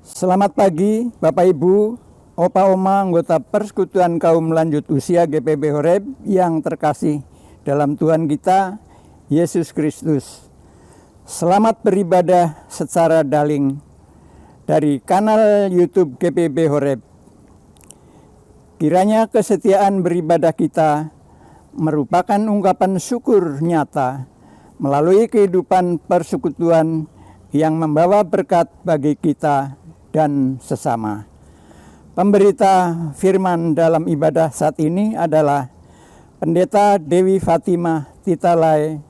Selamat pagi Bapak Ibu, Opa Oma anggota Persekutuan Kaum Lanjut Usia GPB Horeb yang terkasih dalam Tuhan kita, Yesus Kristus. Selamat beribadah secara daring dari kanal YouTube GPB Horeb. Kiranya kesetiaan beribadah kita merupakan ungkapan syukur nyata melalui kehidupan persekutuan yang membawa berkat bagi kita dan sesama. Pemberita firman dalam ibadah saat ini adalah Pendeta Dewi Fatimah Titalai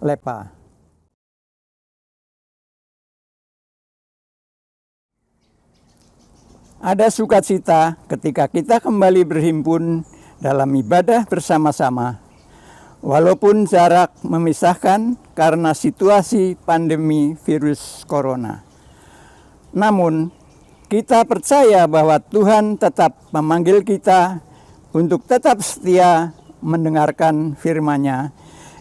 Lepa. Ada sukacita ketika kita kembali berhimpun dalam ibadah bersama-sama, walaupun jarak memisahkan karena situasi pandemi virus corona. Namun, kita percaya bahwa Tuhan tetap memanggil kita untuk tetap setia mendengarkan firman-Nya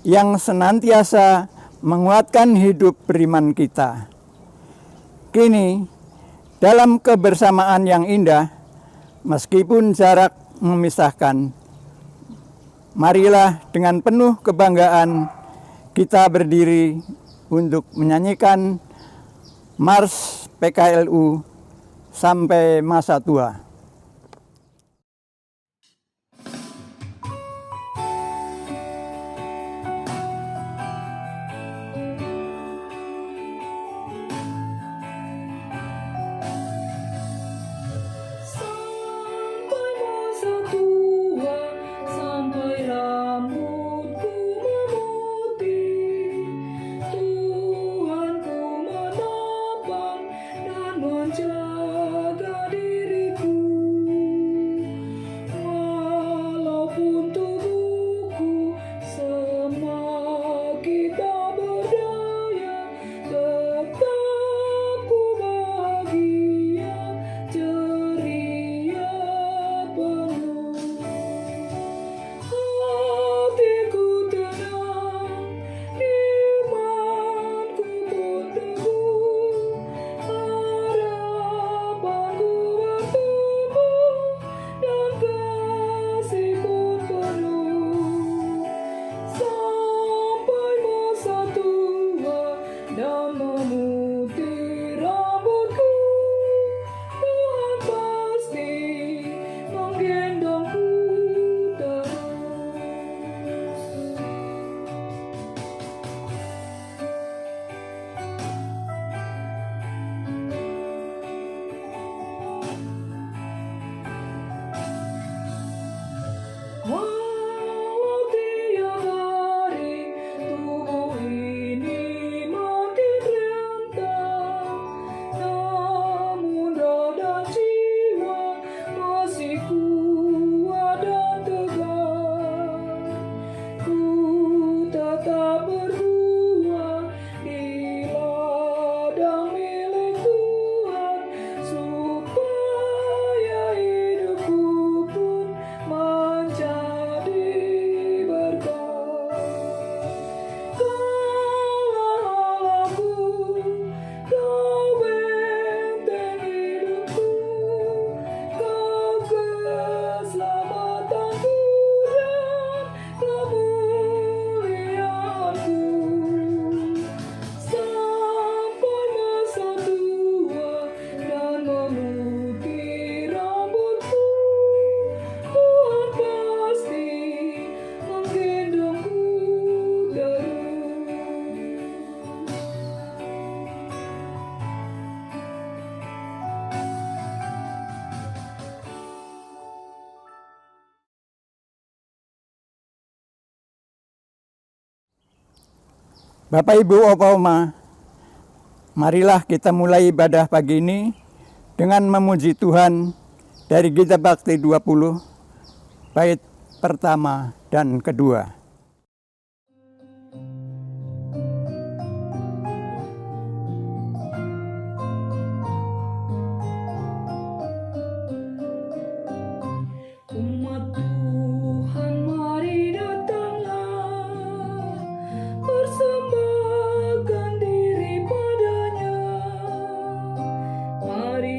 yang senantiasa menguatkan hidup beriman kita. Kini, dalam kebersamaan yang indah, meskipun jarak memisahkan, marilah dengan penuh kebanggaan kita berdiri untuk menyanyikan Mars PKLU sampai masa tua. Bapak Ibu Opa Oma, marilah kita mulai ibadah pagi ini dengan memuji Tuhan dari Gita Bakti 20, bait pertama dan kedua. Mari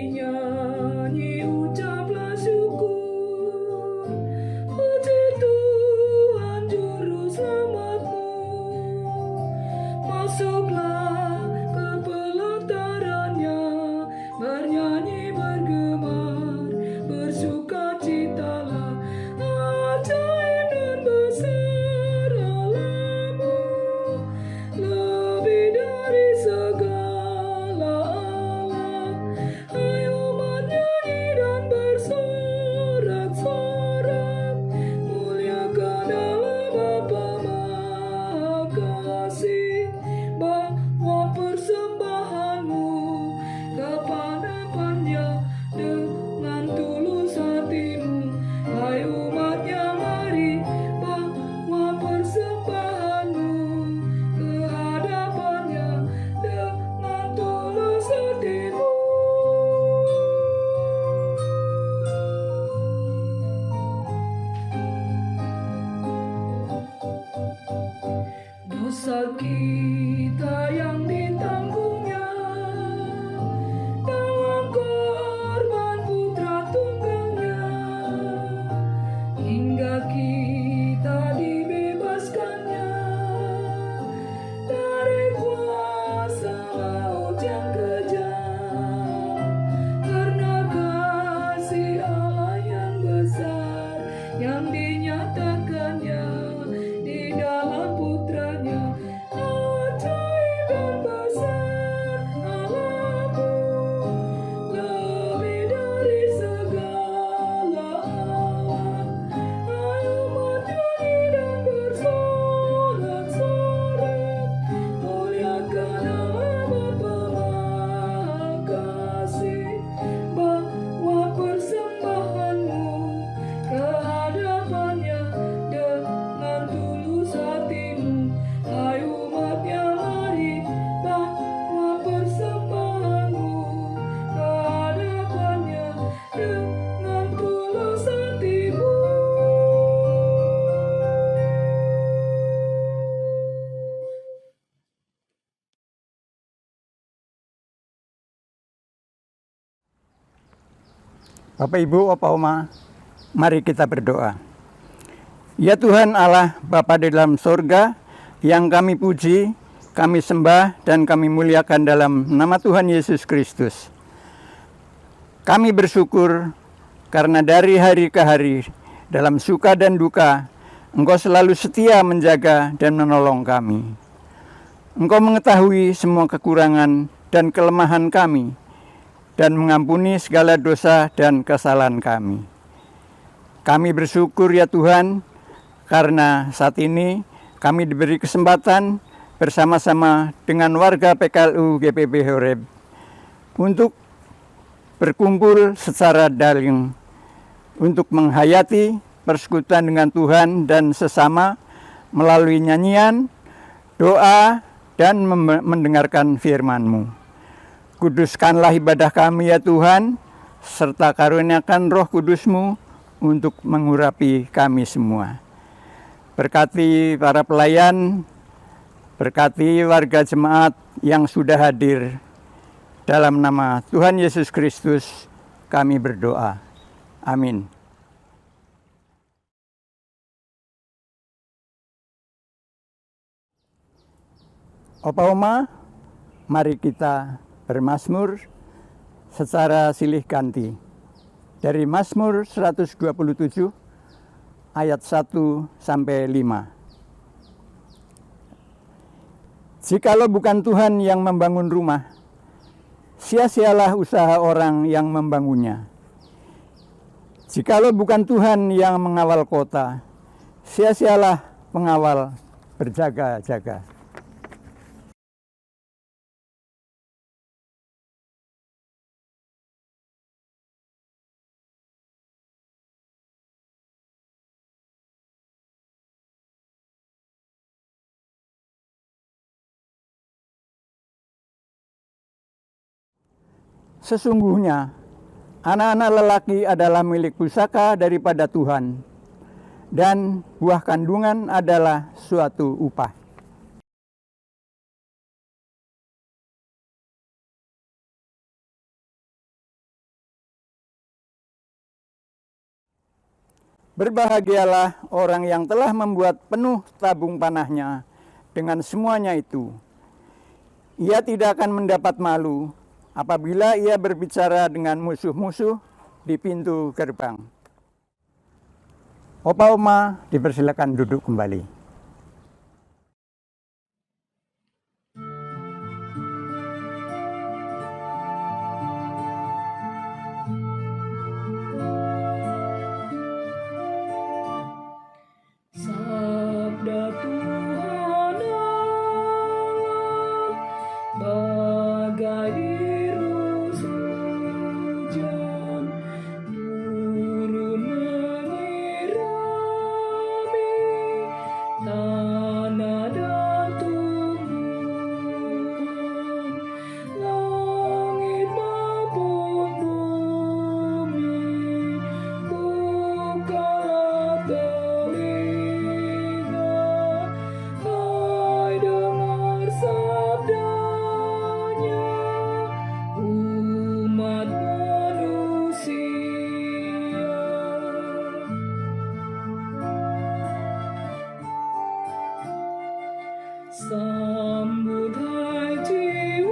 kita yang ditanggungnya dalam korban putra tunggalnya, hingga kita dibebaskannya dari kuasa maut yang kejam. Karena kasih Allah yang besar yang dinyatakannya di dalam putranya, ajaib dan besar Allahmu, lebih dari segala Allah. Ayo bernyanyi dan bersorak-sorak, muliakan Allah Bapa Maha Kasih, bawa persembahanmu ke hadapannya dengan tulus hatimu. Hai umatnya, mari bawa persembahanmu ke hadapannya dengan tulus hatimu. Bapak, Ibu, Opa, Oma, mari kita berdoa. Ya Tuhan Allah, Bapa di dalam sorga, yang kami puji, kami sembah, dan kami muliakan dalam nama Tuhan Yesus Kristus. Kami bersyukur karena dari hari ke hari, dalam suka dan duka, Engkau selalu setia menjaga dan menolong kami. Engkau mengetahui semua kekurangan dan kelemahan kami, dan mengampuni segala dosa dan kesalahan kami. Kami bersyukur ya Tuhan, karena saat ini kami diberi kesempatan bersama-sama dengan warga PKLU GPB Horeb untuk berkumpul secara daring untuk menghayati persekutuan dengan Tuhan dan sesama melalui nyanyian, doa, dan mendengarkan firman-Mu. Kuduskanlah ibadah kami ya Tuhan, serta karuniakan Roh Kudus-Mu untuk mengurapi kami semua. Berkati para pelayan, berkati warga jemaat yang sudah hadir. Dalam nama Tuhan Yesus Kristus kami berdoa. Amin. Opa, Oma, mari kita bermazmur secara silih ganti dari Mazmur 127 ayat 1 sampai 5. Jikalau bukan Tuhan yang membangun rumah, sia-sialah usaha orang yang membangunnya. Jikalau bukan Tuhan yang mengawal kota, sia-sialah pengawal berjaga-jaga. Sesungguhnya, anak-anak lelaki adalah milik pusaka daripada Tuhan, dan buah kandungan adalah suatu upah. Berbahagialah orang yang telah membuat penuh tabung panahnya dengan semuanya itu. Ia tidak akan mendapat malu apabila ia berbicara dengan musuh-musuh di pintu gerbang. Opa, Oma, dipersilakan duduk kembali. Sabda Tuhan Allah bagai dirus hujan, turun menyirami Sambut hai jiwaku,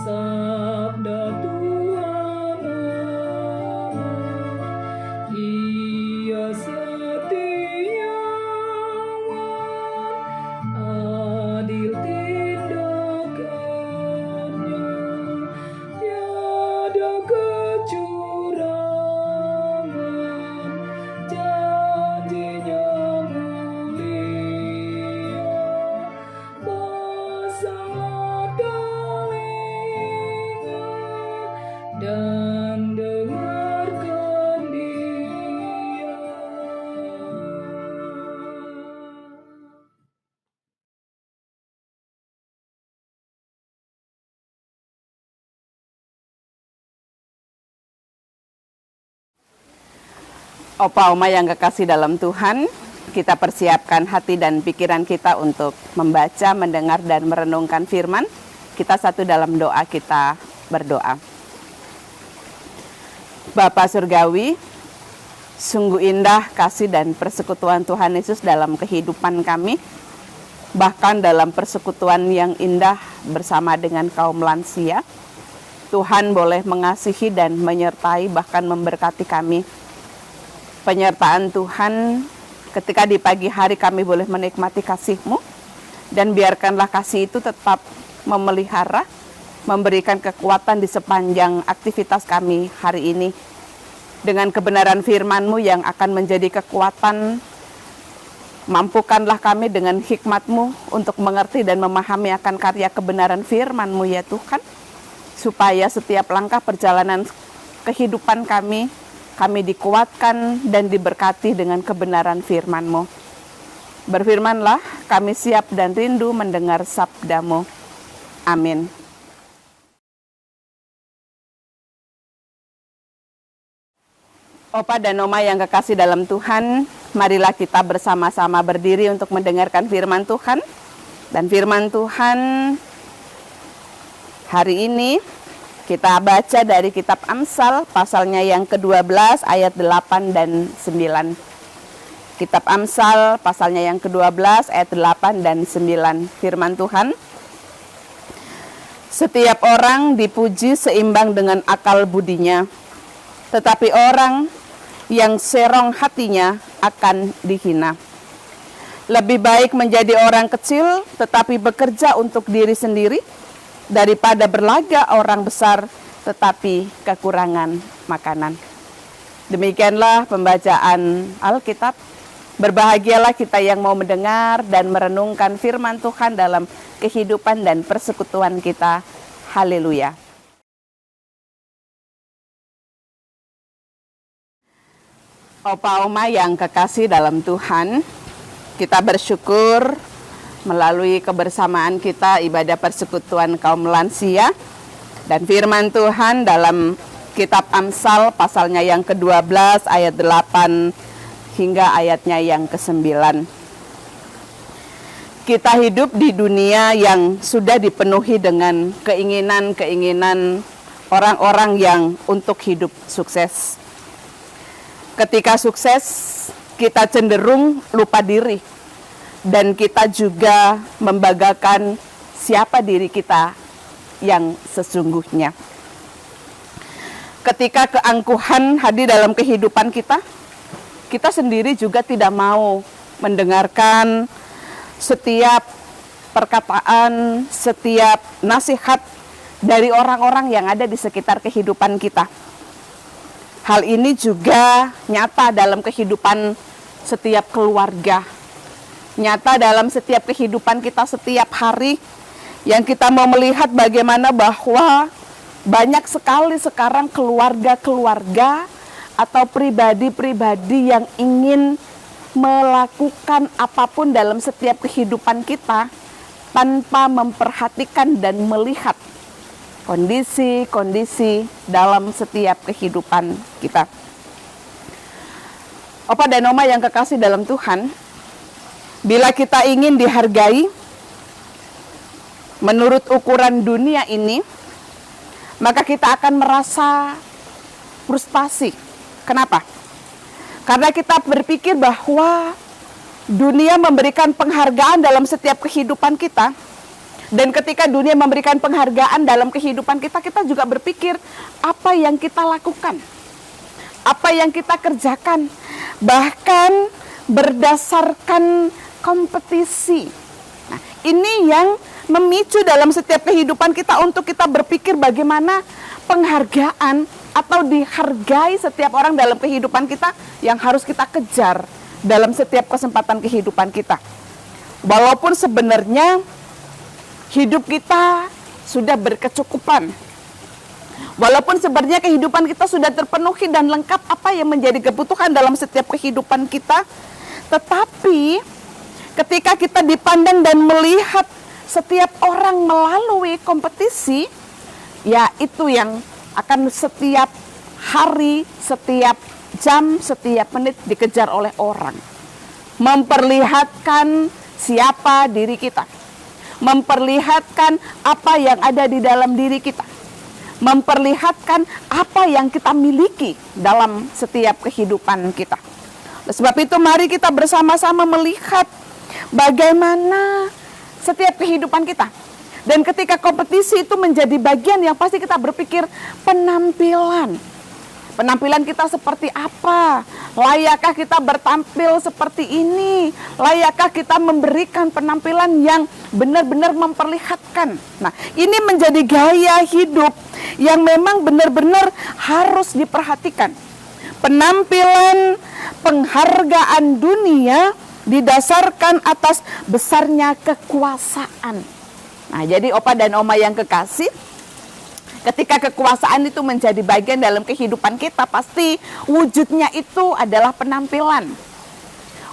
sabda Tuhan Allah. Ia setiawan, adil tindakannya, tiada kecurangan, janjinya mulia, bersangat telinga dan dengarkan dia. Opa Oma yang kekasih dalam Tuhan, kita persiapkan hati dan pikiran kita untuk membaca, mendengar, dan merenungkan firman. Kita satu dalam doa, kita berdoa. Bapa Surgawi, sungguh indah kasih dan persekutuan Tuhan Yesus dalam kehidupan kami. Bahkan dalam persekutuan yang indah bersama dengan kaum lansia, Tuhan boleh mengasihi dan menyertai bahkan memberkati kami. Penyertaan Tuhan ketika di pagi hari kami boleh menikmati kasih-Mu, dan biarkanlah kasih itu tetap memelihara, memberikan kekuatan di sepanjang aktivitas kami hari ini. Dengan kebenaran firman-Mu yang akan menjadi kekuatan, mampukanlah kami dengan hikmat-Mu untuk mengerti dan memahami akan karya kebenaran firman-Mu ya Tuhan, supaya setiap langkah perjalanan kehidupan kami dikuatkan dan diberkati dengan kebenaran firman-Mu. Berfirmanlah, kami siap dan rindu mendengar sabda-Mu. Amin. Opa dan Oma yang kekasih dalam Tuhan, marilah kita bersama-sama berdiri untuk mendengarkan firman Tuhan. Dan firman Tuhan hari ini kita baca dari kitab Amsal, pasalnya yang ke-12, ayat 8 dan 9. Kitab Amsal, pasalnya yang ke-12, ayat 8 dan 9. Firman Tuhan, setiap orang dipuji seimbang dengan akal budinya, tetapi orang yang serong hatinya akan dihina. Lebih baik menjadi orang kecil, tetapi bekerja untuk diri sendiri, daripada berlaga orang besar tetapi kekurangan makanan. Demikianlah pembacaan Alkitab. Berbahagialah kita yang mau mendengar dan merenungkan firman Tuhan dalam kehidupan dan persekutuan kita. Haleluya. Opa Oma yang kekasih dalam Tuhan, kita bersyukur melalui kebersamaan kita ibadah persekutuan kaum lansia, dan firman Tuhan dalam kitab Amsal pasalnya yang ke-12 ayat 8 hingga ayatnya yang ke-9. Kita hidup di dunia yang sudah dipenuhi dengan keinginan-keinginan orang-orang yang untuk hidup sukses. Ketika sukses, kita cenderung lupa diri. Dan kita juga membanggakan siapa diri kita yang sesungguhnya. Ketika keangkuhan hadir dalam kehidupan kita, kita sendiri juga tidak mau mendengarkan setiap perkataan, setiap nasihat dari orang-orang yang ada di sekitar kehidupan kita. Hal ini juga nyata dalam kehidupan setiap keluarga, nyata dalam setiap kehidupan kita setiap hari, yang kita mau melihat bagaimana bahwa banyak sekali sekarang keluarga-keluarga atau pribadi-pribadi yang ingin melakukan apapun dalam setiap kehidupan kita tanpa memperhatikan dan melihat kondisi-kondisi dalam setiap kehidupan kita. Opa dan Oma yang kekasih dalam Tuhan, bila kita ingin dihargai menurut ukuran dunia ini, maka kita akan merasa frustasi. Kenapa? Karena kita berpikir bahwa dunia memberikan penghargaan dalam setiap kehidupan kita, dan ketika dunia memberikan penghargaan dalam kehidupan kita, kita juga berpikir apa yang kita lakukan, apa yang kita kerjakan, bahkan berdasarkan kompetisi. Nah, ini yang memicu dalam setiap kehidupan kita untuk kita berpikir bagaimana penghargaan atau dihargai setiap orang dalam kehidupan kita yang harus kita kejar dalam setiap kesempatan kehidupan kita. Walaupun sebenarnya hidup kita sudah berkecukupan, walaupun sebenarnya kehidupan kita sudah terpenuhi dan lengkap apa yang menjadi kebutuhan dalam setiap kehidupan kita, tetapi ketika kita dipandang dan melihat setiap orang melalui kompetisi, ya itu yang akan setiap hari, setiap jam, setiap menit dikejar oleh orang. Memperlihatkan siapa diri kita, memperlihatkan apa yang ada di dalam diri kita, memperlihatkan apa yang kita miliki dalam setiap kehidupan kita. Oleh sebab itu mari kita bersama-sama melihat bagaimana setiap kehidupan kita. Dan ketika kompetisi itu menjadi bagian yang pasti kita berpikir penampilan. Penampilan kita seperti apa? Layakkah kita bertampil seperti ini? Layakkah kita memberikan penampilan yang benar-benar memperlihatkan? Nah, ini menjadi gaya hidup yang memang benar-benar harus diperhatikan. Penampilan, penghargaan dunia didasarkan atas besarnya kekuasaan. Nah, jadi Opa dan Oma yang kekasih, ketika kekuasaan itu menjadi bagian dalam kehidupan kita, pasti wujudnya itu adalah penampilan.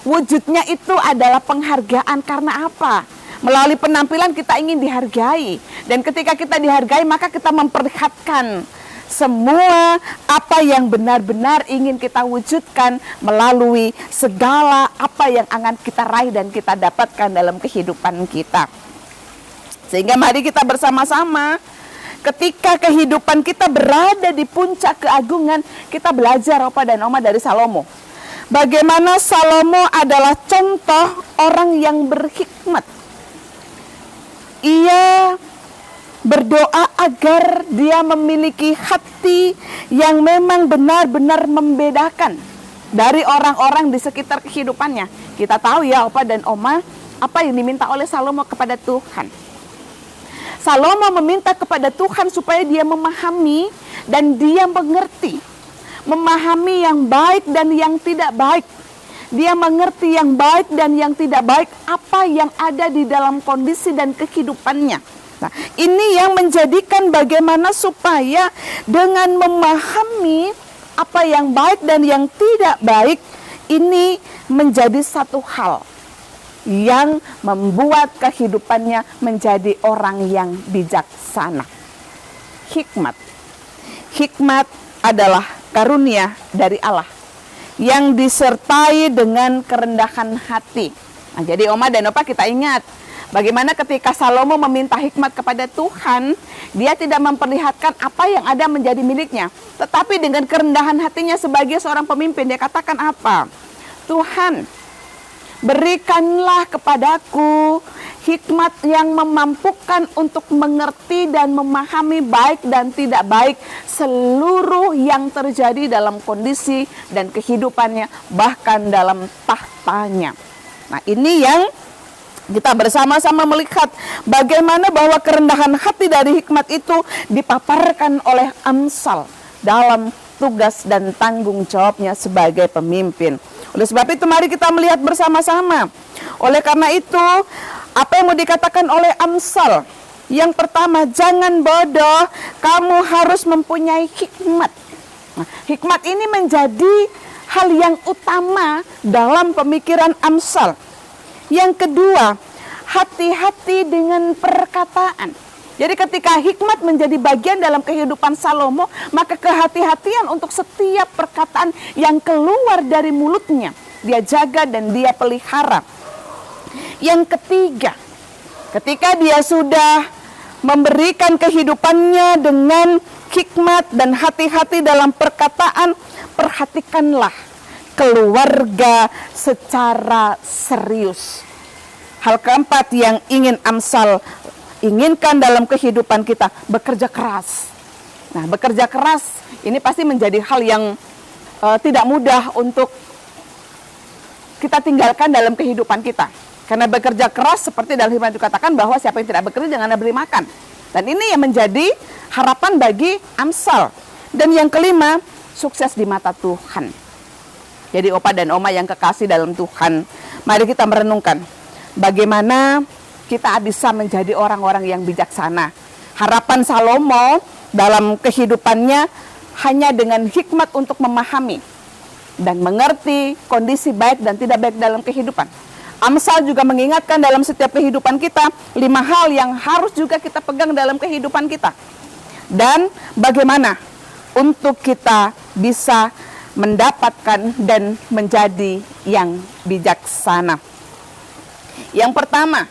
Wujudnya itu adalah penghargaan. Karena apa? Melalui penampilan kita ingin dihargai. Dan ketika kita dihargai, maka kita memperlihatkan semua apa yang benar-benar ingin kita wujudkan melalui segala apa yang akan kita raih dan kita dapatkan dalam kehidupan kita. Sehingga mari kita bersama-sama, ketika kehidupan kita berada di puncak keagungan, kita belajar Opa dan Oma dari Salomo. Bagaimana Salomo adalah contoh orang yang berhikmat. Ia berdoa agar dia memiliki hati yang memang benar-benar membedakan dari orang-orang di sekitar kehidupannya. Kita tahu ya Opa dan Oma, apa yang diminta oleh Salomo kepada Tuhan. Salomo meminta kepada Tuhan supaya dia memahami dan dia mengerti. Memahami yang baik dan yang tidak baik. Dia mengerti yang baik dan yang tidak baik, apa yang ada di dalam kondisi dan kehidupannya. Nah, ini yang menjadikan bagaimana supaya dengan memahami apa yang baik dan yang tidak baik, ini menjadi satu hal yang membuat kehidupannya menjadi orang yang bijaksana. Hikmat. Hikmat adalah karunia dari Allah yang disertai dengan kerendahan hati. Nah, jadi Oma dan Opa kita ingat, bagaimana ketika Salomo meminta hikmat kepada Tuhan, dia tidak memperlihatkan apa yang ada menjadi miliknya. Tetapi dengan kerendahan hatinya sebagai seorang pemimpin, dia katakan apa? Tuhan, berikanlah kepadaku hikmat yang memampukan untuk mengerti dan memahami baik dan tidak baik seluruh yang terjadi dalam kondisi dan kehidupannya, bahkan dalam tahtanya. Nah, ini yang kita bersama-sama melihat bagaimana bahwa kerendahan hati dari hikmat itu dipaparkan oleh Amsal dalam tugas dan tanggung jawabnya sebagai pemimpin. Oleh sebab itu mari kita melihat bersama-sama. Oleh karena itu, apa yang mau dikatakan oleh Amsal? Yang pertama, jangan bodoh, kamu harus mempunyai hikmat. Nah, hikmat ini menjadi hal yang utama dalam pemikiran Amsal. Yang kedua, hati-hati dengan perkataan. Jadi ketika hikmat menjadi bagian dalam kehidupan Salomo, maka kehati-hatian untuk setiap perkataan yang keluar dari mulutnya, dia jaga dan dia pelihara. Yang ketiga, ketika dia sudah memberikan kehidupannya dengan hikmat dan hati-hati dalam perkataan, perhatikanlah keluarga secara serius. Hal keempat yang ingin Amsal inginkan dalam kehidupan kita, bekerja keras. Nah, bekerja keras ini pasti menjadi hal yang tidak mudah untuk kita tinggalkan dalam kehidupan kita. Karena bekerja keras seperti dalam firman dikatakan bahwa siapa yang tidak bekerja jangan diberi makan. Dan ini yang menjadi harapan bagi Amsal. Dan yang kelima, sukses di mata Tuhan. Jadi Opa dan Oma yang kekasih dalam Tuhan, mari kita merenungkan bagaimana kita bisa menjadi orang-orang yang bijaksana. Harapan Salomo dalam kehidupannya hanya dengan hikmat untuk memahami dan mengerti kondisi baik dan tidak baik dalam kehidupan. Amsal juga mengingatkan dalam setiap kehidupan kita 5 hal yang harus juga kita pegang dalam kehidupan kita. Dan bagaimana untuk kita bisa mendapatkan dan menjadi yang bijaksana. Yang pertama,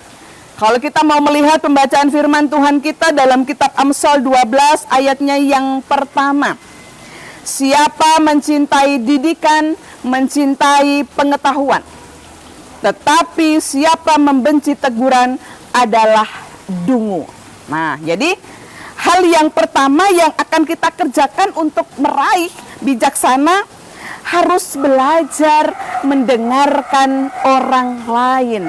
kalau kita mau melihat pembacaan firman Tuhan kita dalam kitab Amsal 12 ayatnya yang pertama. Siapa mencintai didikan, mencintai pengetahuan. Tetapi siapa membenci teguran adalah dungu. Nah, jadi hal yang pertama yang akan kita kerjakan untuk meraih bijaksana, harus belajar mendengarkan orang lain.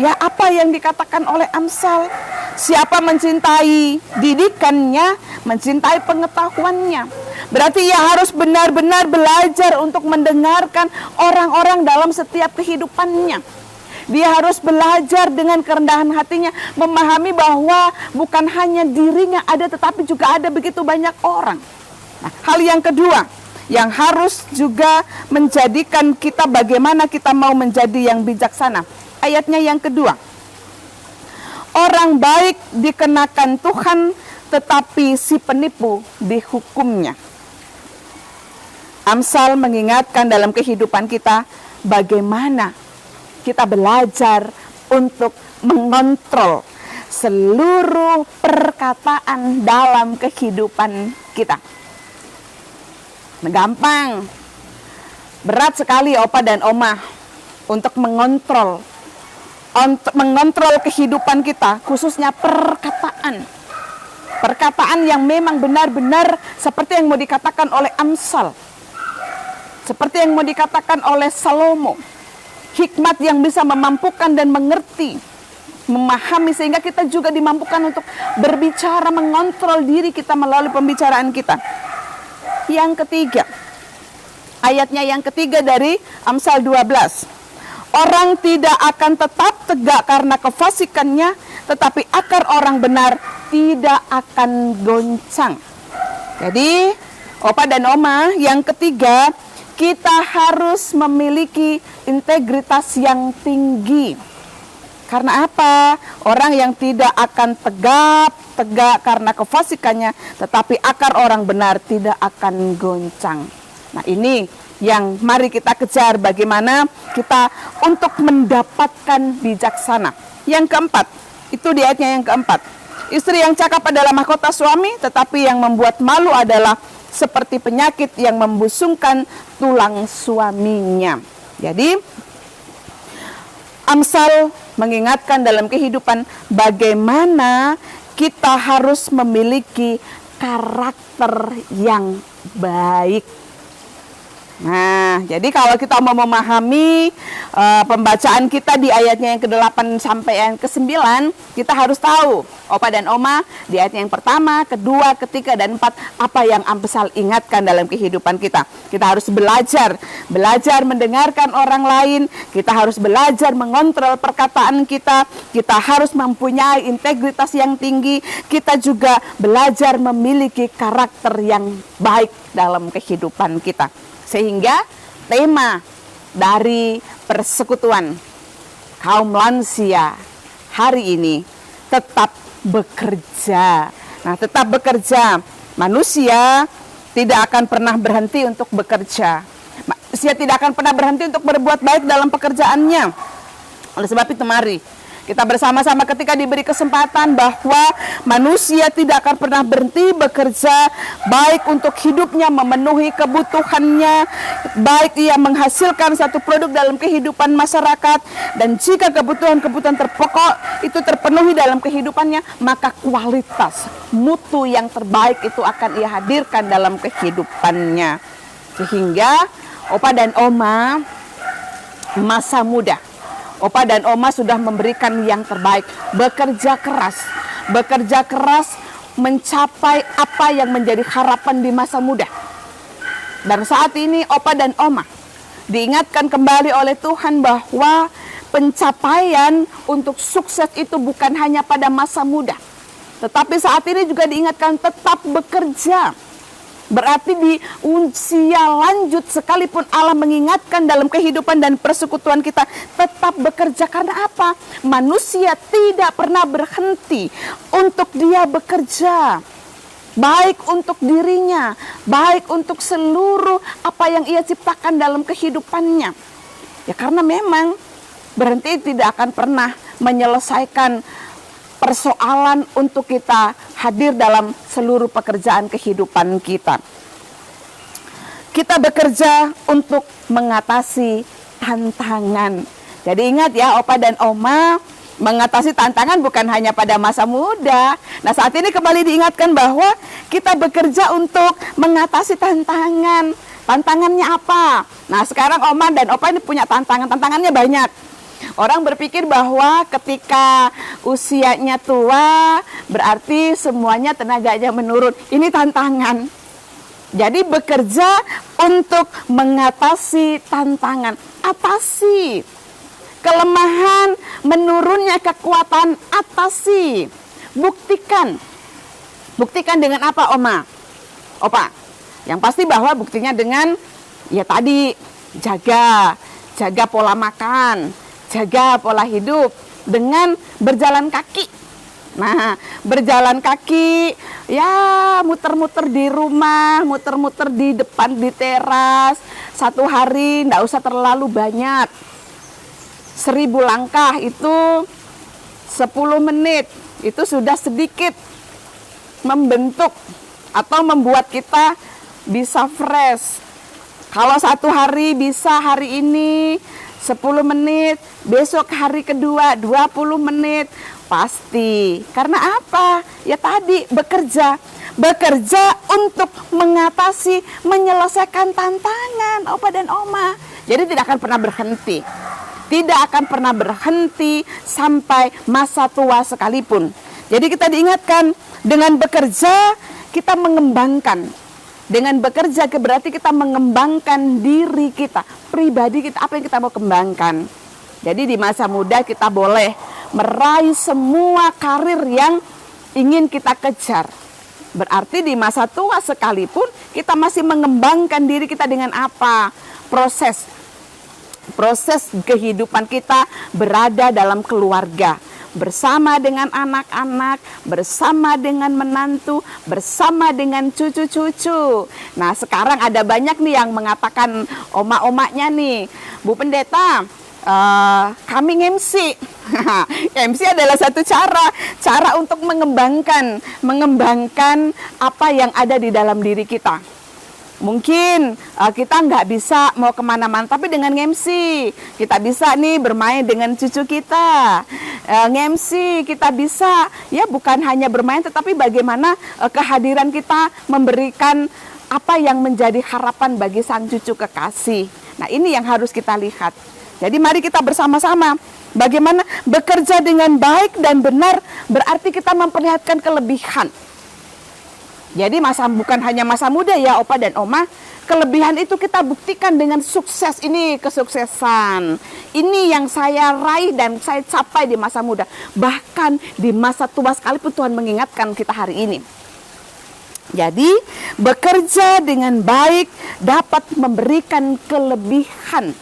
Ya, apa yang dikatakan oleh Amsal? Siapa mencintai didikannya, mencintai pengetahuannya. Berarti ia harus benar-benar belajar untuk mendengarkan orang-orang dalam setiap kehidupannya. Dia harus belajar dengan kerendahan hatinya, memahami bahwa bukan hanya dirinya ada, tetapi juga ada begitu banyak orang. Nah, hal yang kedua yang harus juga menjadikan kita bagaimana kita mau menjadi yang bijaksana. Ayatnya yang kedua. Orang baik dikenakan Tuhan, tetapi si penipu dihukumnya. Amsal mengingatkan dalam kehidupan kita bagaimana kita belajar untuk mengontrol seluruh perkataan dalam kehidupan kita. Gampang, berat sekali Opa dan Oma untuk mengontrol kehidupan kita, khususnya perkataan. Perkataan yang memang benar-benar seperti yang mau dikatakan oleh Amsal. Seperti yang mau dikatakan oleh Salomo. Hikmat yang bisa memampukan dan mengerti, memahami, sehingga kita juga dimampukan untuk berbicara, mengontrol diri kita melalui pembicaraan kita. Yang ketiga, ayatnya yang ketiga dari Amsal 12. Orang tidak akan tetap tegak karena kefasikannya, tetapi akar orang benar tidak akan goncang. Jadi, Opa dan Oma, yang ketiga, kita harus memiliki integritas yang tinggi. Karena apa? Orang yang tidak akan tegak karena kefasikannya, tetapi akar orang benar tidak akan goncang. Nah, ini yang mari kita kejar, bagaimana kita untuk mendapatkan bijaksana. Yang keempat, itu di ayatnya yang keempat. Istri yang cakap adalah mahkota suami, tetapi yang membuat malu adalah seperti penyakit yang membusungkan tulang suaminya. Jadi, Amsal mengingatkan dalam kehidupan bagaimana kita harus memiliki karakter yang baik. Nah, jadi kalau kita mau memahami pembacaan kita di ayatnya yang ke-8 sampai yang ke-9, kita harus tahu, Opa dan Oma, di ayat yang pertama, kedua, ketiga, dan 4, apa yang Amsal ingatkan dalam kehidupan kita. Kita harus belajar mendengarkan orang lain, kita harus belajar mengontrol perkataan kita harus mempunyai integritas yang tinggi, kita juga belajar memiliki karakter yang baik dalam kehidupan kita. Sehingga tema dari persekutuan kaum lansia hari ini tetap bekerja. Nah, tetap bekerja. Manusia tidak akan pernah berhenti untuk bekerja. Manusia tidak akan pernah berhenti untuk berbuat baik dalam pekerjaannya. Oleh sebab itu mari Kita bersama-sama ketika diberi kesempatan bahwa manusia tidak akan pernah berhenti bekerja, baik untuk hidupnya, memenuhi kebutuhannya, baik ia menghasilkan satu produk dalam kehidupan masyarakat, dan jika kebutuhan-kebutuhan terpokok itu terpenuhi dalam kehidupannya, maka kualitas, mutu yang terbaik itu akan ia hadirkan dalam kehidupannya. Sehingga Opa dan Oma masa muda, Opa dan Oma sudah memberikan yang terbaik, bekerja keras mencapai apa yang menjadi harapan di masa muda. Dan saat ini Opa dan Oma diingatkan kembali oleh Tuhan bahwa pencapaian untuk sukses itu bukan hanya pada masa muda, tetapi saat ini juga diingatkan tetap bekerja. Berarti di usia lanjut sekalipun Allah mengingatkan dalam kehidupan dan persekutuan kita tetap bekerja. Karena apa? Manusia tidak pernah berhenti untuk dia bekerja. Baik untuk dirinya, baik untuk seluruh apa yang ia ciptakan dalam kehidupannya. Ya karena memang berhenti tidak akan pernah menyelesaikan persoalan untuk kita hadir dalam seluruh pekerjaan kehidupan kita. Kita bekerja untuk mengatasi tantangan. Jadi ingat ya Opa dan Oma, mengatasi tantangan bukan hanya pada masa muda. Nah saat ini kembali diingatkan bahwa kita bekerja untuk mengatasi tantangan. Tantangannya apa? Nah sekarang Oma dan Opa ini punya tantangannya banyak. Orang berpikir bahwa ketika usianya tua berarti semuanya tenaganya menurun. Ini tantangan. Jadi bekerja untuk mengatasi tantangan. Atasi kelemahan, menurunnya kekuatan, atasi. Buktikan. Buktikan dengan apa Oma? Opa, yang pasti bahwa buktinya dengan ya tadi jaga pola makan, jaga pola hidup dengan berjalan kaki. Nah, berjalan kaki, ya muter-muter di rumah, muter-muter di depan, di teras. Satu hari enggak usah terlalu banyak. 1000 langkah itu 10 menit. Itu sudah sedikit membentuk atau membuat kita bisa fresh. Kalau satu hari bisa hari ini 10 menit, besok hari kedua 20 menit, pasti. Karena apa? Ya tadi bekerja untuk mengatasi, menyelesaikan tantangan Opa dan Oma. Jadi tidak akan pernah berhenti. Tidak akan pernah berhenti sampai masa tua sekalipun. Jadi kita diingatkan dengan bekerja kita mengembangkan. Dengan bekerja berarti kita mengembangkan diri kita, pribadi kita, apa yang kita mau kembangkan. Jadi di masa muda kita boleh meraih semua karir yang ingin kita kejar. Berarti di masa tua sekalipun kita masih mengembangkan diri kita dengan apa? Proses kehidupan kita berada dalam keluarga. Bersama dengan anak-anak, bersama dengan menantu, bersama dengan cucu-cucu. Nah sekarang ada banyak nih yang mengatakan oma-omanya nih, Bu Pendeta, kami MC. MC adalah satu cara untuk mengembangkan apa yang ada di dalam diri kita. Mungkin kita nggak bisa mau kemana-mana, tapi dengan MC kita bisa nih bermain dengan cucu kita. MC kita bisa ya bukan hanya bermain, tetapi bagaimana kehadiran kita memberikan apa yang menjadi harapan bagi sang cucu kekasih. Nah ini yang harus kita lihat. Jadi mari kita bersama-sama bagaimana bekerja dengan baik dan benar, berarti kita memperlihatkan kelebihan. Jadi bukan hanya masa muda ya Opa dan Oma, kelebihan itu kita buktikan dengan sukses. Ini kesuksesan, ini yang saya raih dan saya capai di masa muda. Bahkan di masa tua sekalipun Tuhan mengingatkan kita hari ini. Jadi bekerja dengan baik dapat memberikan kelebihan.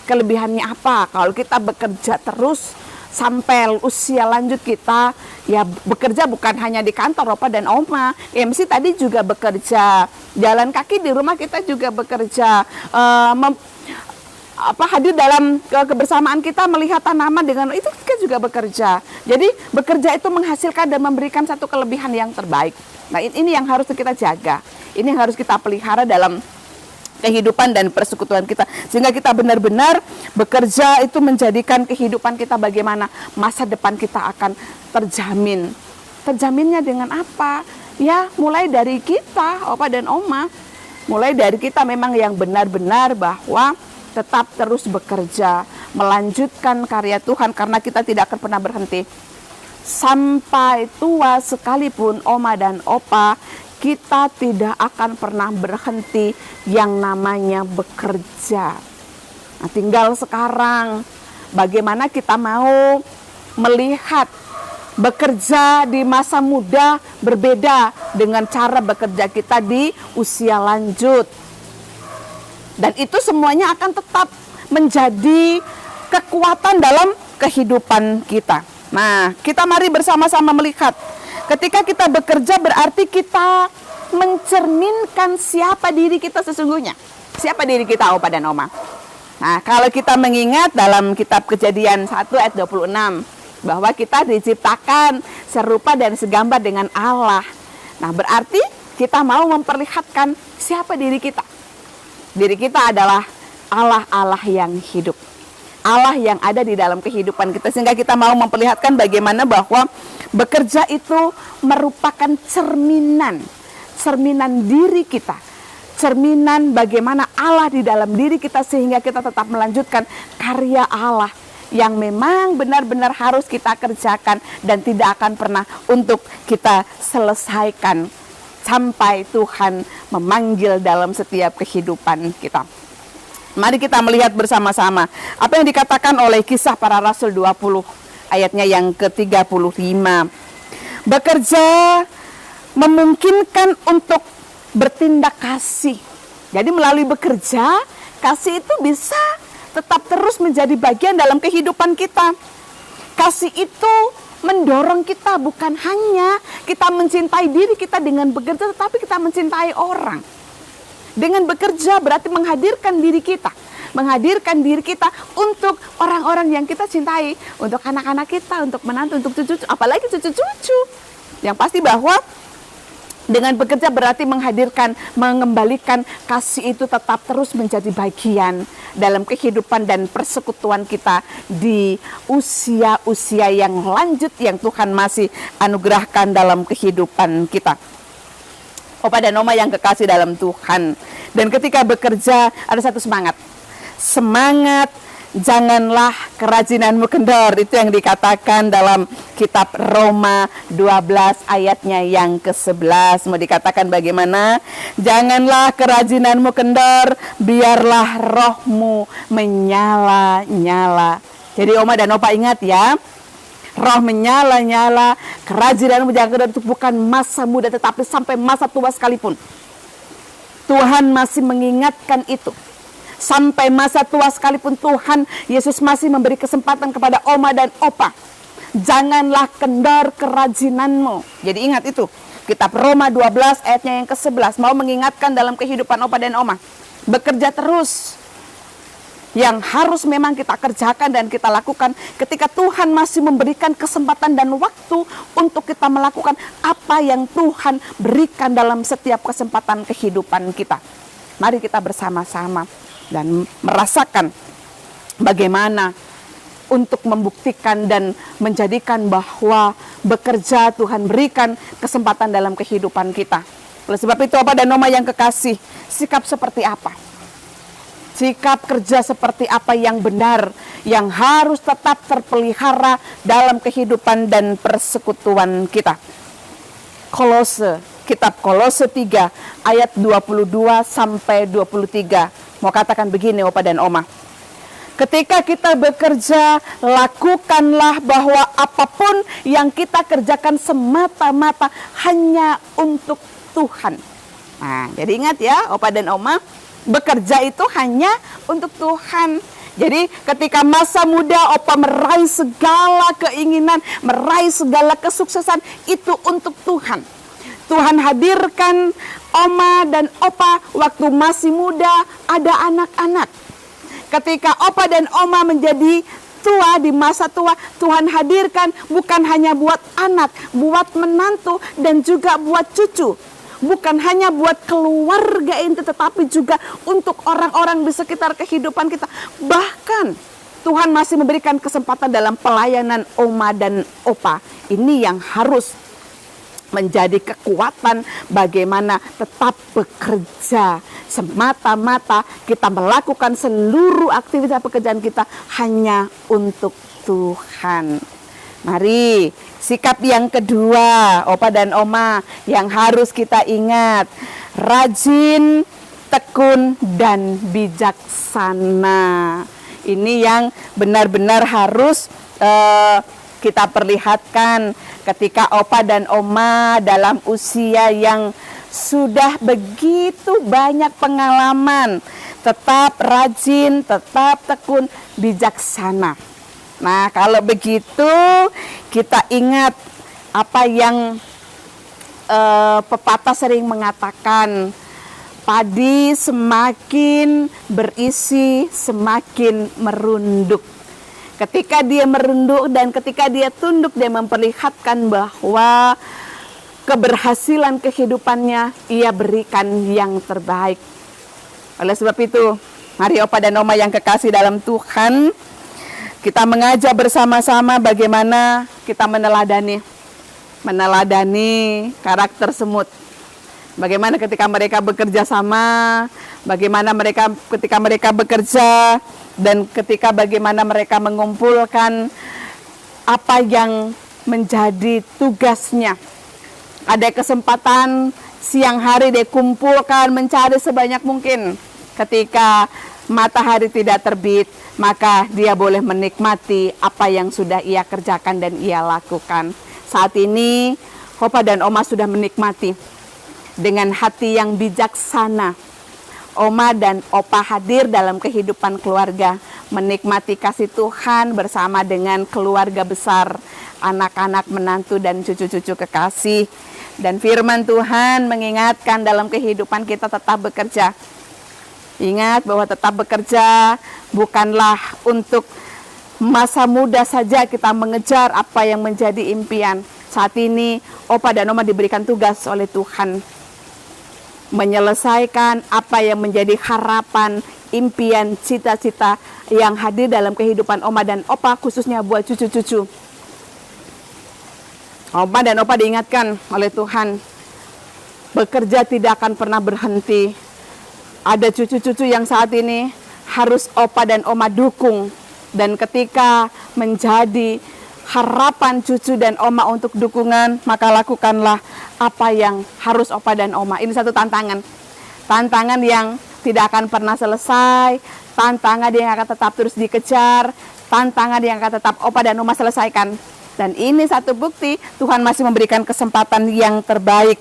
Kelebihannya apa? Kalau kita bekerja terus sampai usia lanjut kita, ya bekerja bukan hanya di kantor Opa dan Oma. MC tadi juga bekerja, jalan kaki di rumah kita juga bekerja, hadir dalam kebersamaan kita melihat tanaman dengan itu juga bekerja. Jadi bekerja itu menghasilkan dan memberikan satu kelebihan yang terbaik. Nah, ini yang harus kita jaga. Ini yang harus kita pelihara dalam kehidupan dan persekutuan kita, sehingga kita benar-benar bekerja itu menjadikan kehidupan kita bagaimana masa depan kita akan terjamin. Terjaminnya dengan apa? Ya, mulai dari kita, Opa dan Oma. Mulai dari kita memang yang benar-benar bahwa tetap terus bekerja, melanjutkan karya Tuhan, karena kita tidak akan pernah berhenti. Sampai tua sekalipun Oma dan Opa, kita tidak akan pernah berhenti yang namanya bekerja. Nah, tinggal sekarang bagaimana kita mau melihat bekerja di masa muda berbeda dengan cara bekerja kita di usia lanjut. Dan itu semuanya akan tetap menjadi kekuatan dalam kehidupan kita. Nah, kita mari bersama-sama melihat. Ketika kita bekerja berarti kita mencerminkan siapa diri kita sesungguhnya. Siapa diri kita, Opa dan Oma? Nah, kalau kita mengingat dalam kitab Kejadian 1 ayat 26, bahwa kita diciptakan serupa dan segambar dengan Allah. Nah, berarti kita mau memperlihatkan siapa diri kita. Diri kita adalah Allah-Allah yang hidup. Allah yang ada di dalam kehidupan kita, sehingga kita mau memperlihatkan bagaimana bahwa bekerja itu merupakan cerminan diri kita, cerminan bagaimana Allah di dalam diri kita, sehingga kita tetap melanjutkan karya Allah yang memang benar-benar harus kita kerjakan dan tidak akan pernah untuk kita selesaikan sampai Tuhan memanggil dalam setiap kehidupan kita. Mari kita melihat bersama-sama apa yang dikatakan oleh Kisah Para Rasul 20 ayatnya yang ke-35. Bekerja memungkinkan untuk bertindak kasih. Jadi melalui bekerja, kasih itu bisa tetap terus menjadi bagian dalam kehidupan kita. Kasih itu mendorong kita bukan hanya kita mencintai diri kita dengan bekerja, tetapi kita mencintai orang. Dengan bekerja berarti menghadirkan diri kita untuk orang-orang yang kita cintai, untuk anak-anak kita, untuk menantu, untuk cucu, apalagi cucu-cucu. Yang pasti bahwa dengan bekerja berarti mengembalikan kasih itu tetap terus menjadi bagian dalam kehidupan dan persekutuan kita di usia-usia yang lanjut yang Tuhan masih anugerahkan dalam kehidupan kita. Opa dan Oma yang kekasih dalam Tuhan. Dan ketika bekerja ada satu semangat. Semangat, janganlah kerajinanmu kendor. Itu yang dikatakan dalam kitab Roma 12 ayatnya yang ke-11. Mau dikatakan bagaimana? Janganlah kerajinanmu kendor, biarlah rohmu menyala-nyala. Jadi Oma dan Opa ingat ya. Roh menyala-nyala, kerajinanmu jangan kendor, itu bukan masa muda tetapi sampai masa tua sekalipun. Tuhan masih mengingatkan itu. Sampai masa tua sekalipun Tuhan Yesus masih memberi kesempatan kepada Oma dan Opa. Janganlah kendor kerajinanmu. Jadi ingat itu. Kitab Roma 12 ayatnya yang ke-11 mau mengingatkan dalam kehidupan Opa dan Oma. Bekerja terus. Yang harus memang kita kerjakan dan kita lakukan ketika Tuhan masih memberikan kesempatan dan waktu untuk kita melakukan apa yang Tuhan berikan dalam setiap kesempatan kehidupan kita. Mari kita bersama-sama dan merasakan bagaimana untuk membuktikan dan menjadikan bahwa bekerja Tuhan berikan kesempatan dalam kehidupan kita. Oleh sebab itu Opa dan Oma yang kekasih, sikap seperti apa? Sikap kerja seperti apa yang benar, yang harus tetap terpelihara dalam kehidupan dan persekutuan kita. Kitab Kolose 3 ayat 22 sampai 23. Mau katakan begini Opa dan Oma. Ketika kita bekerja, lakukanlah bahwa apapun yang kita kerjakan semata-mata hanya untuk Tuhan. Nah, jadi ingat ya Opa dan Oma, bekerja itu hanya untuk Tuhan. Jadi ketika masa muda Opa meraih segala keinginan, meraih segala kesuksesan, itu untuk Tuhan. Tuhan hadirkan Oma dan Opa waktu masih muda, ada anak-anak. Ketika Opa dan Oma menjadi tua, di masa tua Tuhan hadirkan bukan hanya buat anak, buat menantu, dan juga buat cucu. Bukan hanya buat keluarga inti, tetapi juga untuk orang-orang di sekitar kehidupan kita. Bahkan Tuhan masih memberikan kesempatan dalam pelayanan oma dan opa. Ini yang harus menjadi kekuatan bagaimana tetap bekerja. Semata-mata kita melakukan seluruh aktivitas pekerjaan kita hanya untuk Tuhan. Mari, sikap yang kedua, opa dan oma, yang harus kita ingat. Rajin, tekun, dan bijaksana. Ini yang benar-benar harus kita perlihatkan ketika opa dan oma dalam usia yang sudah begitu banyak pengalaman. Tetap rajin, tetap tekun, bijaksana. Nah, kalau begitu kita ingat apa yang pepatah sering mengatakan, padi semakin berisi semakin merunduk. Ketika dia merunduk dan ketika dia tunduk, dia memperlihatkan bahwa keberhasilan kehidupannya ia berikan yang terbaik. Oleh sebab itu, mari opa dan oma yang kekasih dalam Tuhan, kita mengajar bersama-sama bagaimana kita meneladani karakter semut. Bagaimana ketika mereka bekerja sama, bagaimana ketika mereka bekerja, dan ketika bagaimana mereka mengumpulkan apa yang menjadi tugasnya. Ada kesempatan siang hari dia kumpulkan mencari sebanyak mungkin. Ketika matahari tidak terbit, maka dia boleh menikmati apa yang sudah ia kerjakan dan ia lakukan. Saat ini, opa dan oma sudah menikmati dengan hati yang bijaksana. Oma dan opa hadir dalam kehidupan keluarga, menikmati kasih Tuhan bersama dengan keluarga besar, anak-anak, menantu, dan cucu-cucu kekasih. Dan firman Tuhan mengingatkan dalam kehidupan kita tetap bekerja. Ingat bahwa tetap bekerja bukanlah untuk masa muda saja kita mengejar apa yang menjadi impian. Saat ini opa dan oma diberikan tugas oleh Tuhan menyelesaikan apa yang menjadi harapan, impian, cita-cita yang hadir dalam kehidupan oma dan opa, khususnya buat cucu-cucu. Oma dan opa diingatkan oleh Tuhan, bekerja tidak akan pernah berhenti. Ada cucu-cucu yang saat ini harus opa dan oma dukung. Dan ketika menjadi harapan cucu dan oma untuk dukungan, maka lakukanlah apa yang harus opa dan oma. Ini satu tantangan. Tantangan yang tidak akan pernah selesai, tantangan yang akan tetap terus dikejar, tantangan yang akan tetap opa dan oma selesaikan. Dan ini satu bukti Tuhan masih memberikan kesempatan yang terbaik.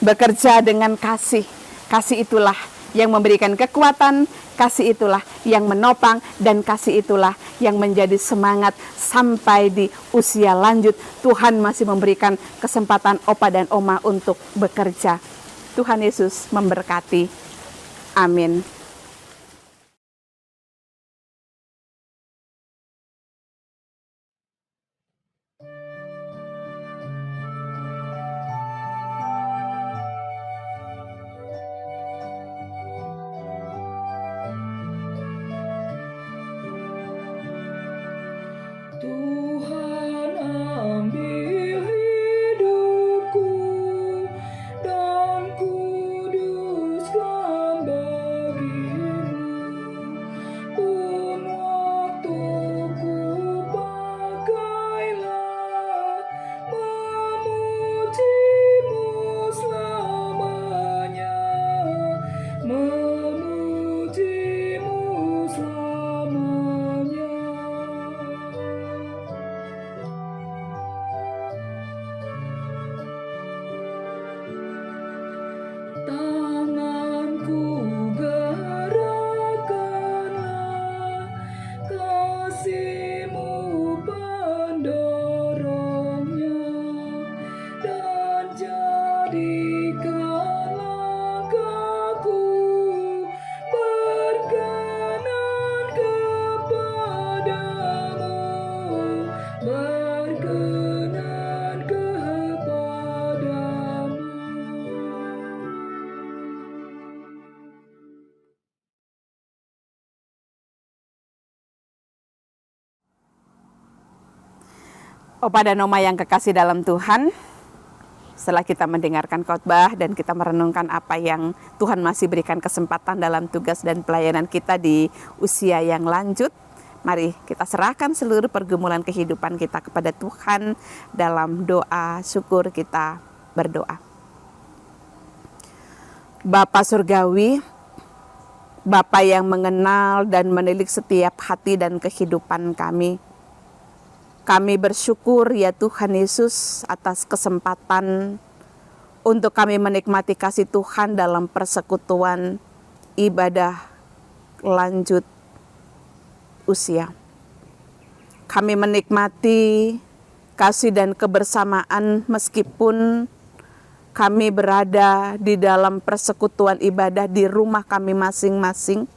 Bekerja dengan kasih. Kasih itulah yang memberikan kekuatan, kasih itulah yang menopang, dan kasih itulah yang menjadi semangat sampai di usia lanjut. Tuhan masih memberikan kesempatan opa dan oma untuk bekerja. Tuhan Yesus memberkati. Amin. Tuhan ambil hidupku dan kuduskan bagi Opa dan Oma yang kekasih dalam Tuhan, setelah kita mendengarkan khotbah dan kita merenungkan apa yang Tuhan masih berikan kesempatan dalam tugas dan pelayanan kita di usia yang lanjut, mari kita serahkan seluruh pergumulan kehidupan kita kepada Tuhan. Dalam doa syukur kita berdoa. Bapa Surgawi, Bapa yang mengenal dan menilik setiap hati dan kehidupan kami, kami bersyukur ya Tuhan Yesus atas kesempatan untuk kami menikmati kasih Tuhan dalam persekutuan ibadah lanjut usia. Kami menikmati kasih dan kebersamaan meskipun kami berada di dalam persekutuan ibadah di rumah kami masing-masing.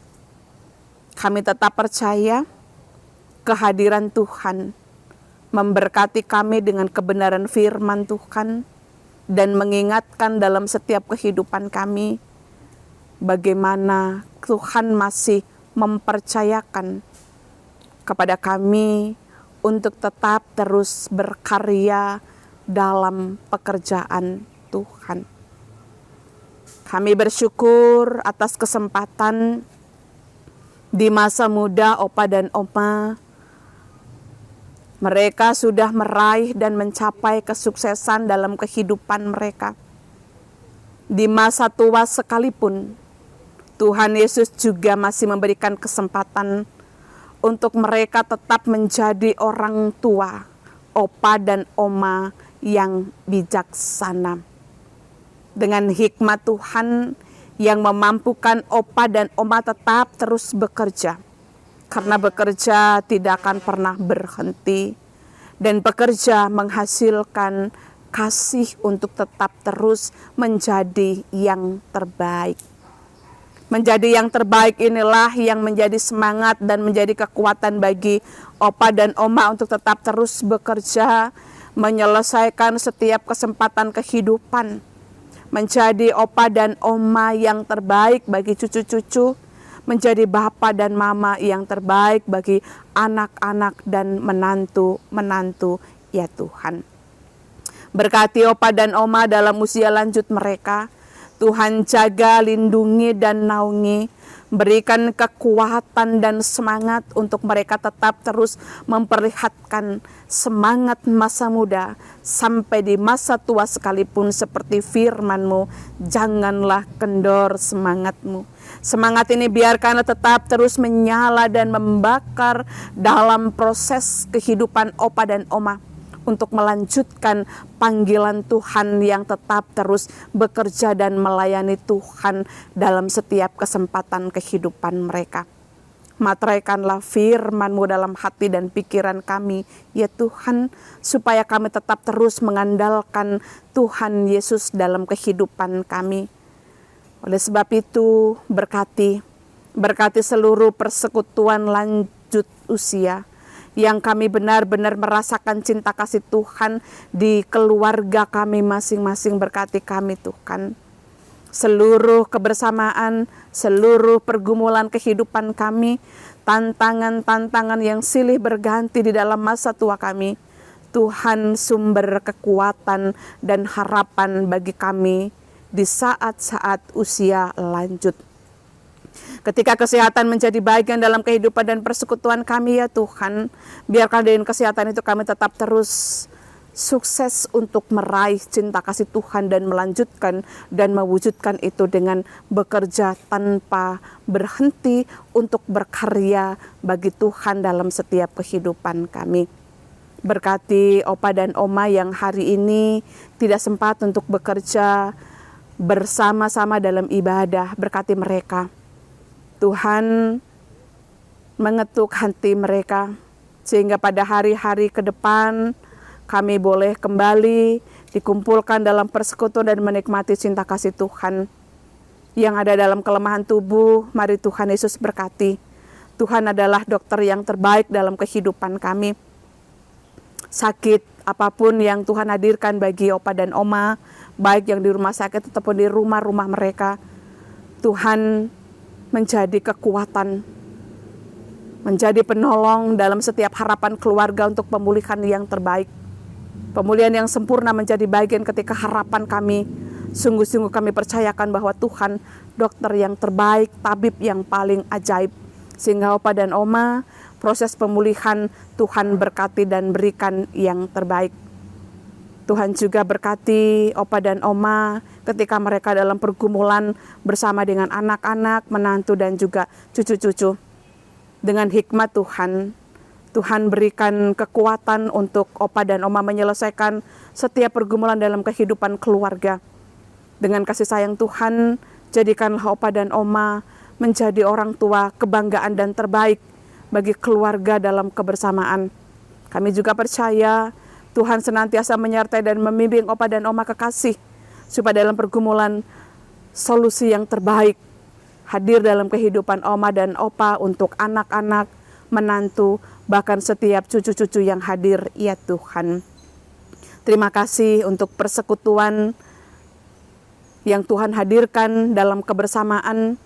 Kami tetap percaya kehadiran Tuhan memberkati kami dengan kebenaran firman Tuhan dan mengingatkan dalam setiap kehidupan kami bagaimana Tuhan masih mempercayakan kepada kami untuk tetap terus berkarya dalam pekerjaan Tuhan. Kami bersyukur atas kesempatan di masa muda Opa dan Oma. Mereka sudah meraih dan mencapai kesuksesan dalam kehidupan mereka. Di masa tua sekalipun, Tuhan Yesus juga masih memberikan kesempatan untuk mereka tetap menjadi orang tua, Opa dan Oma yang bijaksana. Dengan hikmat Tuhan yang memampukan Opa dan Oma tetap terus bekerja. Karena bekerja tidak akan pernah berhenti. Dan bekerja menghasilkan kasih untuk tetap terus menjadi yang terbaik. Menjadi yang terbaik inilah yang menjadi semangat dan menjadi kekuatan bagi Opa dan Oma untuk tetap terus bekerja, menyelesaikan setiap kesempatan kehidupan. Menjadi Opa dan Oma yang terbaik bagi cucu-cucu, menjadi bapa dan mama yang terbaik bagi anak-anak dan menantu-menantu ya Tuhan. Berkati Opa dan Oma dalam usia lanjut mereka. Tuhan jaga, lindungi dan naungi. Berikan kekuatan dan semangat untuk mereka tetap terus memperlihatkan semangat masa muda sampai di masa tua sekalipun seperti firman-Mu. Janganlah kendor semangat-Mu. Semangat ini biarkanlah tetap terus menyala dan membakar dalam proses kehidupan Opa dan Oma untuk melanjutkan panggilan Tuhan yang tetap terus bekerja dan melayani Tuhan dalam setiap kesempatan kehidupan mereka. Materaikanlah firman-Mu dalam hati dan pikiran kami, ya Tuhan, supaya kami tetap terus mengandalkan Tuhan Yesus dalam kehidupan kami. Oleh sebab itu, berkati seluruh persekutuan lanjut usia, yang kami benar-benar merasakan cinta kasih Tuhan di keluarga kami masing-masing. Berkati kami Tuhan. Seluruh kebersamaan, seluruh pergumulan kehidupan kami, tantangan-tantangan yang silih berganti di dalam masa tua kami, Tuhan sumber kekuatan dan harapan bagi kami di saat-saat usia lanjut. Ketika kesehatan menjadi bagian dalam kehidupan dan persekutuan kami ya Tuhan, biarkan dengan kesehatan itu kami tetap terus sukses untuk meraih cinta kasih Tuhan dan melanjutkan dan mewujudkan itu dengan bekerja tanpa berhenti untuk berkarya bagi Tuhan dalam setiap kehidupan kami. Berkati Opa dan Oma yang hari ini tidak sempat untuk bekerja bersama-sama dalam ibadah, berkati mereka. Tuhan mengetuk hati mereka sehingga pada hari-hari ke depan kami boleh kembali dikumpulkan dalam persekutuan dan menikmati cinta kasih Tuhan. Yang ada dalam kelemahan tubuh, mari Tuhan Yesus berkati. Tuhan adalah dokter yang terbaik dalam kehidupan kami. Sakit apapun yang Tuhan hadirkan bagi Opa dan Oma, baik yang di rumah sakit ataupun di rumah-rumah mereka, Tuhan menjadi kekuatan, menjadi penolong dalam setiap harapan keluarga untuk pemulihan yang terbaik. Pemulihan yang sempurna menjadi bagian ketika harapan kami. Sungguh-sungguh kami percayakan bahwa Tuhan dokter yang terbaik, tabib yang paling ajaib. Sehingga Opa dan Oma, proses pemulihan Tuhan berkati dan berikan yang terbaik. Tuhan juga berkati Opa dan Oma ketika mereka dalam pergumulan bersama dengan anak-anak, menantu dan juga cucu-cucu. Dengan hikmat Tuhan, Tuhan berikan kekuatan untuk Opa dan Oma menyelesaikan setiap pergumulan dalam kehidupan keluarga. Dengan kasih sayang Tuhan, jadikanlah Opa dan Oma menjadi orang tua kebanggaan dan terbaik bagi keluarga dalam kebersamaan. Kami juga percaya Tuhan senantiasa menyertai dan membimbing Opa dan Oma kekasih, supaya dalam pergumulan solusi yang terbaik hadir dalam kehidupan Oma dan Opa untuk anak-anak, menantu, bahkan setiap cucu-cucu yang hadir, ya Tuhan. Terima kasih untuk persekutuan yang Tuhan hadirkan dalam kebersamaan,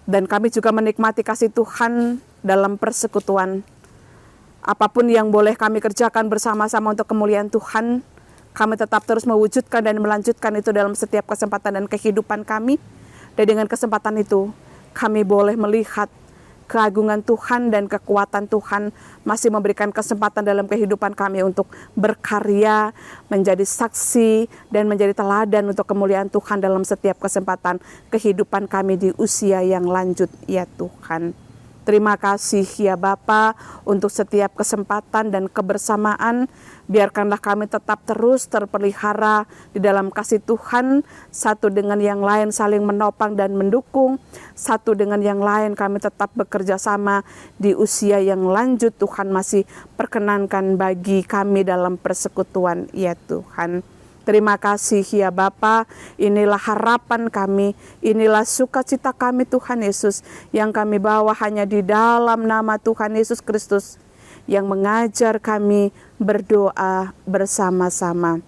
dan kami juga menikmati kasih Tuhan dalam persekutuan. Apapun yang boleh kami kerjakan bersama-sama untuk kemuliaan Tuhan, kami tetap terus mewujudkan dan melanjutkan itu dalam setiap kesempatan dan kehidupan kami. Dan dengan kesempatan itu, kami boleh melihat keagungan Tuhan dan kekuatan Tuhan masih memberikan kesempatan dalam kehidupan kami untuk berkarya, menjadi saksi, dan menjadi teladan untuk kemuliaan Tuhan dalam setiap kesempatan kehidupan kami di usia yang lanjut, ya Tuhan. Terima kasih ya Bapa untuk setiap kesempatan dan kebersamaan. Biarkanlah kami tetap terus terpelihara di dalam kasih Tuhan. Satu dengan yang lain saling menopang dan mendukung. Satu dengan yang lain kami tetap bekerja sama di usia yang lanjut. Tuhan masih perkenankan bagi kami dalam persekutuan ya Tuhan. Terima kasih ya Bapa, inilah harapan kami, inilah sukacita kami Tuhan Yesus, yang kami bawa hanya di dalam nama Tuhan Yesus Kristus, yang mengajar kami berdoa bersama-sama.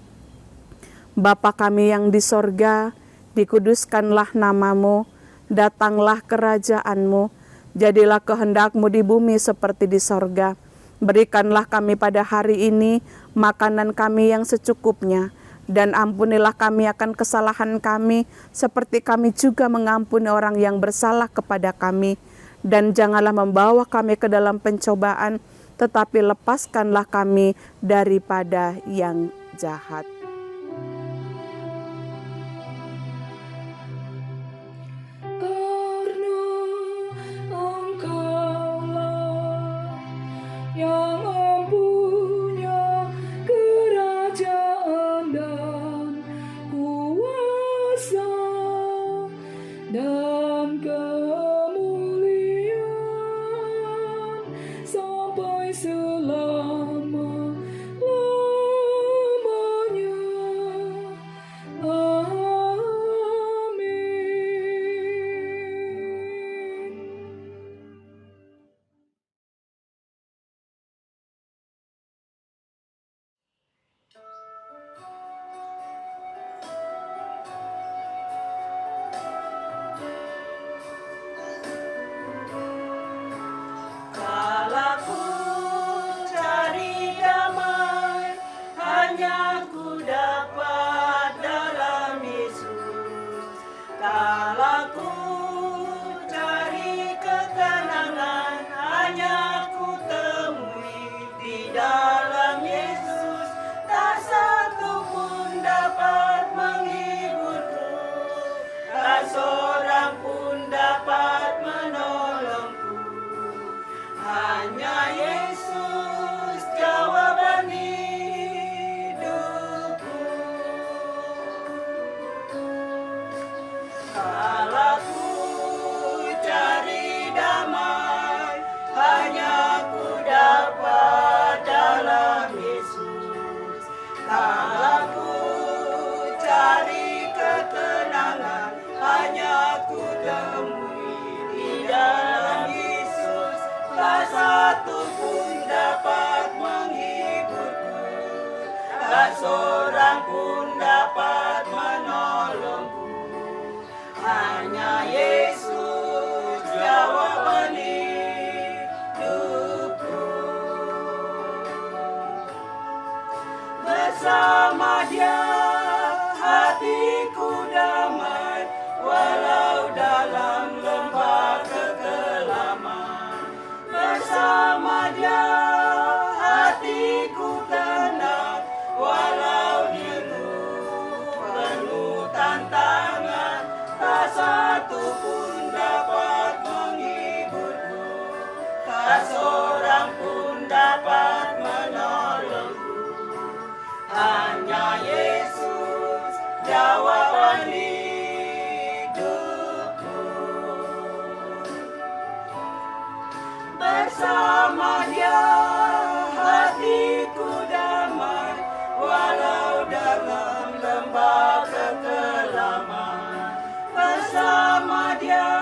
Bapa kami yang di sorga, dikuduskanlah namamu, datanglah kerajaan-Mu, jadilah kehendak-Mu di bumi seperti di sorga. Berikanlah kami pada hari ini makanan kami yang secukupnya, dan ampunilah kami akan kesalahan kami, seperti kami juga mengampuni orang yang bersalah kepada kami. Dan janganlah membawa kami ke dalam pencobaan, tetapi lepaskanlah kami daripada yang jahat. Karena Engkaulah yang mempunyai kerajaan dan kuasa dan kemuliaan sampai selama-lamanya. Kalaku cari damai, hanya ku dapat dalam Yesus. Kalaku cari ketenangan, hanya ku temui di dalam Yesus. Tak satu pun dapat menghiburku, tak seorang pun dapat menolongku. Hanya Yesus jawaban hidupku. Kalaku cari damai, hanya ku dapat dalam Yesus. Kalaku cari ketenangan, hanya ku temui di dalam Yesus. Tak satu pun dapat menghiburku, tak seorang pun dapat menolongku. Hanya Yesus jawaban hidupku. Bersama Dia hatiku damai, walau dalam lembah kekelaman. Bersama Dia hatiku tenang, walau hidup penuh tantangan. Tak satu pun dapat menghiburku, tak seorang pun dapat menolongku. Hanya Yesus jawaban hidupku. Bersama Dia hatiku damai, walau dalam lembah kekelaman. Bersama Dia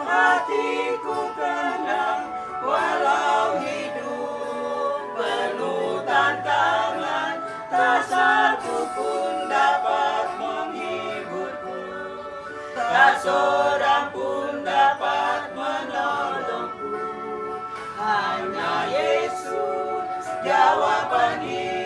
hatiku tenang, walau hidup penuh tantangan. Tak satu pun dapat menghiburku, tak seorang pun dapat menolongku. Hanya Yesus jawaban hidupku.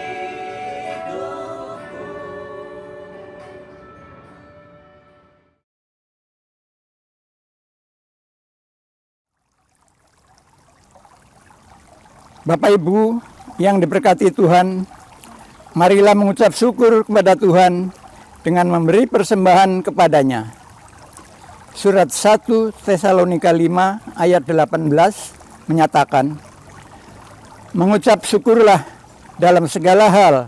Bapak Ibu yang diberkati Tuhan, marilah mengucap syukur kepada Tuhan dengan memberi persembahan kepadanya. Surat 1 Tesalonika 5 ayat 18 menyatakan, mengucap syukurlah dalam segala hal,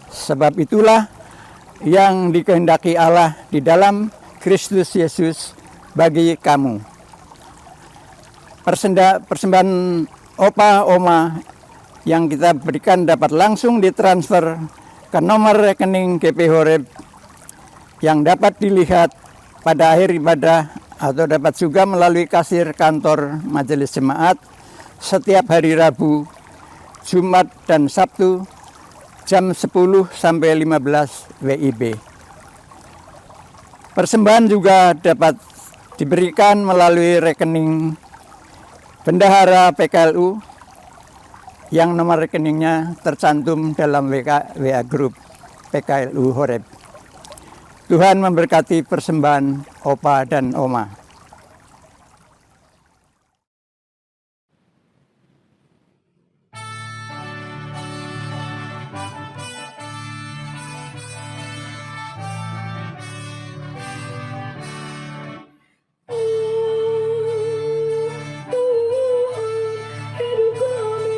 sebab itulah yang dikehendaki Allah di dalam Kristus Yesus bagi kamu. Persembahan Opa Oma yang kita berikan dapat langsung ditransfer ke nomor rekening GP Horeb yang dapat dilihat pada akhir ibadah atau dapat juga melalui kasir kantor Majelis Jemaat setiap hari Rabu, Jumat, dan Sabtu jam 10 sampai 15 WIB. Persembahan juga dapat diberikan melalui rekening Bendahara PKLU yang nomor rekeningnya tercantum dalam WA Group PKLU Horeb. Tuhan memberkati persembahan Opa dan Oma. Hidup kami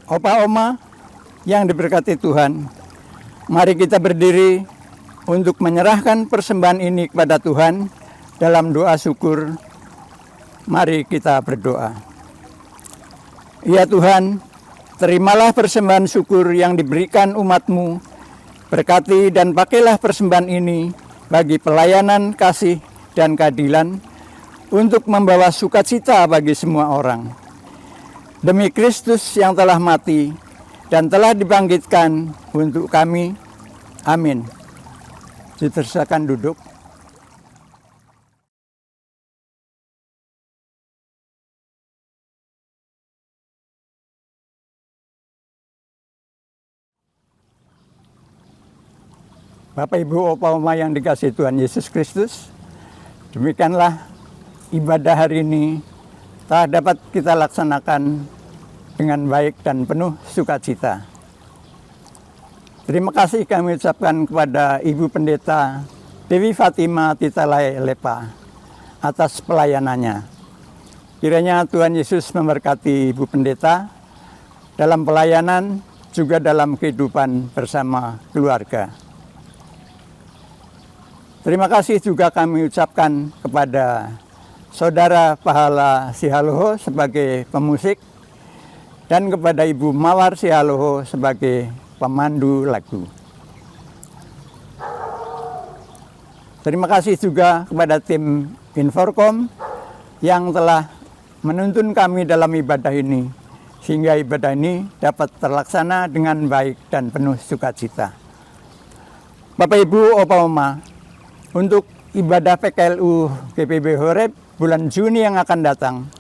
Opa Oma yang diberkati Tuhan, mari kita berdiri untuk menyerahkan persembahan ini kepada Tuhan dalam doa syukur. Mari kita berdoa. Ya Tuhan, terimalah persembahan syukur yang diberikan umat-Mu. Berkati dan pakailah persembahan ini bagi pelayanan kasih dan keadilan untuk membawa sukacita bagi semua orang. Demi Kristus yang telah mati dan telah dibangkitkan untuk kami. Amin. Dipersilakan duduk. Bapak, Ibu, Opa, Oma yang dikasihi Tuhan Yesus Kristus, demikianlah ibadah hari ini telah dapat kita laksanakan dengan baik dan penuh sukacita. Terima kasih kami ucapkan kepada Ibu Pendeta Dewi Fatima Titalai Lepa atas pelayanannya. Kiranya Tuhan Yesus memberkati Ibu Pendeta dalam pelayanan, juga dalam kehidupan bersama keluarga. Terima kasih juga kami ucapkan kepada Saudara Pahala Sihaloho sebagai pemusik dan kepada Ibu Mawar Sihaloho sebagai pemandu lagu. Terima kasih juga kepada tim Inforkom yang telah menuntun kami dalam ibadah ini, sehingga ibadah ini dapat terlaksana dengan baik dan penuh sukacita. Bapak, Ibu, Opa, Oma, untuk ibadah PKLU GPB Horeb bulan Juni yang akan datang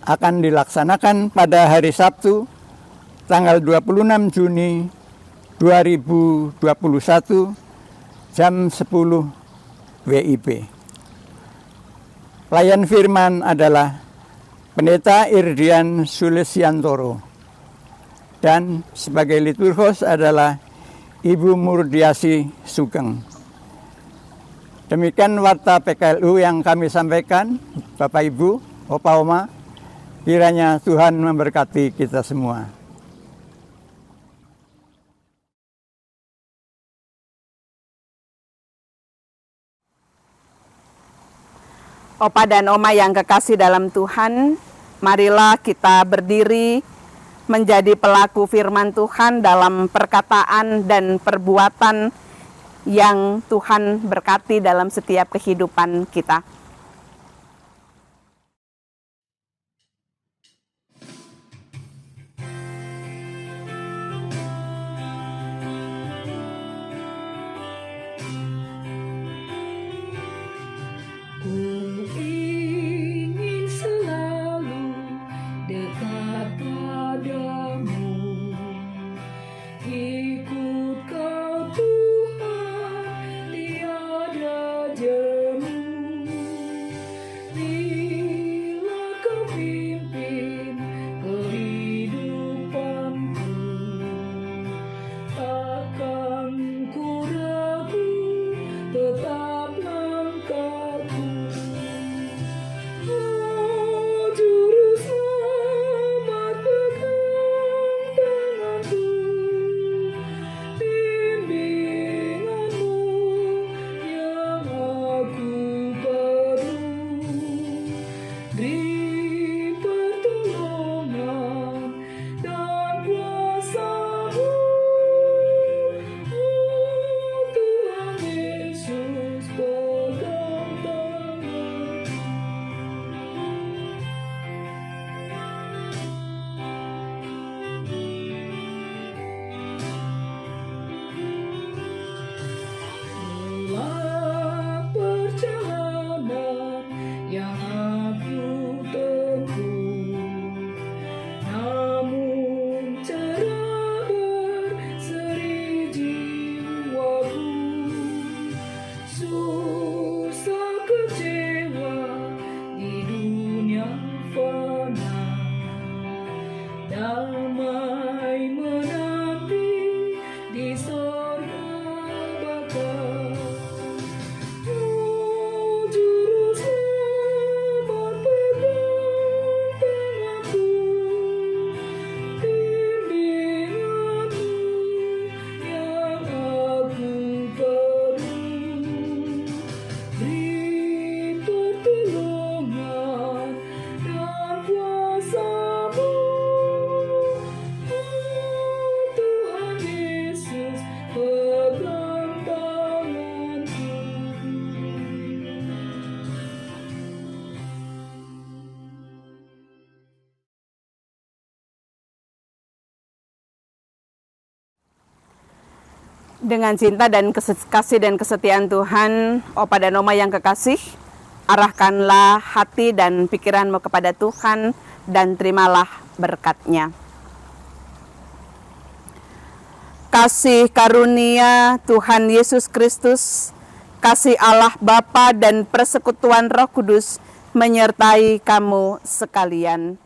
akan dilaksanakan pada hari Sabtu tanggal 26 Juni 2021 jam 10 WIB. Pelayan firman adalah Pendeta Irdian Sulesiantoro dan sebagai liturgos adalah Ibu Murdiasi Sugeng. Demikian warta PKLU yang kami sampaikan, Bapak, Ibu, Opa, Oma. Kiranya Tuhan memberkati kita semua. Opa dan Oma yang kekasih dalam Tuhan, marilah kita berdiri menjadi pelaku firman Tuhan dalam perkataan dan perbuatan yang Tuhan berkati dalam setiap kehidupan kita. Ku ingin selalu dekat padamu, ikut kau Tuhan tiada jemu. Dengan cinta dan kasih dan kesetiaan Tuhan, Opa dan Oma yang kekasih, arahkanlah hati dan pikiranmu kepada Tuhan dan terimalah berkat-Nya. Kasih karunia Tuhan Yesus Kristus, kasih Allah Bapa dan persekutuan Roh Kudus menyertai kamu sekalian.